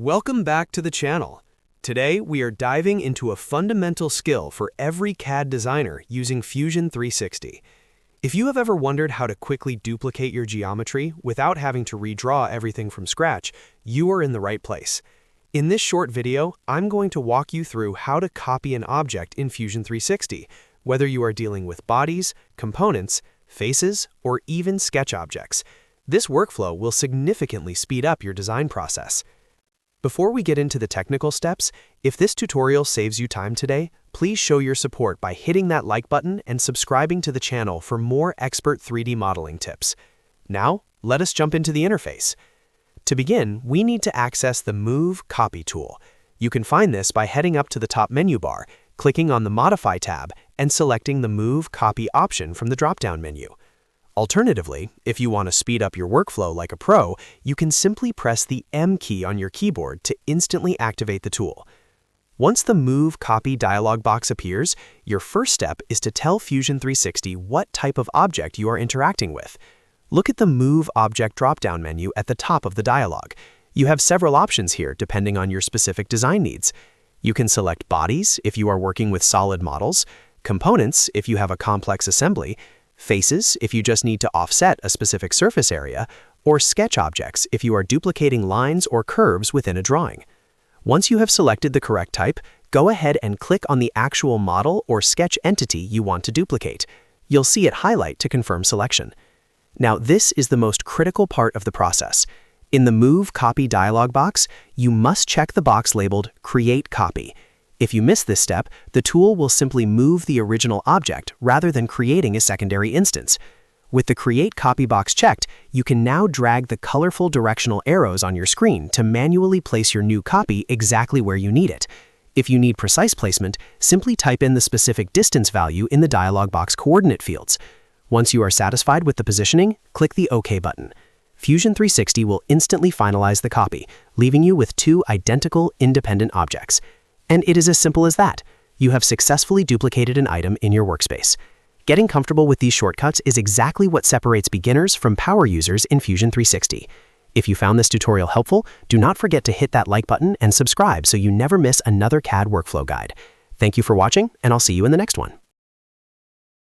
Welcome back to the channel. Today, we are diving into a fundamental skill for every CAD designer using Fusion 360. If you have ever wondered how to quickly duplicate your geometry without having to redraw everything from scratch, you are in the right place. In this short video, I'm going to walk you through how to copy an object in Fusion 360, whether you are dealing with bodies, components, faces, or even sketch objects. This workflow will significantly speed up your design process. Before we get into the technical steps, if this tutorial saves you time today, please show your support by hitting that like button and subscribing to the channel for more expert 3D modeling tips. Now, let us jump into the interface. To begin, we need to access the Move Copy tool. You can find this by heading up to the top menu bar, clicking on the Modify tab, and selecting the Move Copy option from the drop-down menu. Alternatively, if you want to speed up your workflow like a pro, you can simply press the M key on your keyboard to instantly activate the tool. Once the Move Copy dialog box appears, your first step is to tell Fusion 360 what type of object you are interacting with. Look at the Move Object drop-down menu at the top of the dialog. You have several options here depending on your specific design needs. You can select bodies if you are working with solid models, components if you have a complex assembly, faces if you just need to offset a specific surface area, or sketch objects if you are duplicating lines or curves within a drawing. Once you have selected the correct type, go ahead and click on the actual model or sketch entity you want to duplicate. You'll see it highlight to confirm selection. Now, this is the most critical part of the process. In the Move Copy dialog box, you must check the box labeled Create Copy. If you miss this step, the tool will simply move the original object rather than creating a secondary instance. With the Create Copy box checked, you can now drag the colorful directional arrows on your screen to manually place your new copy exactly where you need it. If you need precise placement, simply type in the specific distance value in the dialog box coordinate fields. Once you are satisfied with the positioning, click the OK button. Fusion 360 will instantly finalize the copy, leaving you with two identical independent objects. And it is as simple as that. You have successfully duplicated an item in your workspace. Getting comfortable with these shortcuts is exactly what separates beginners from power users in Fusion 360. If you found this tutorial helpful, do not forget to hit that like button and subscribe so you never miss another CAD workflow guide. Thank you for watching, and I'll see you in the next one.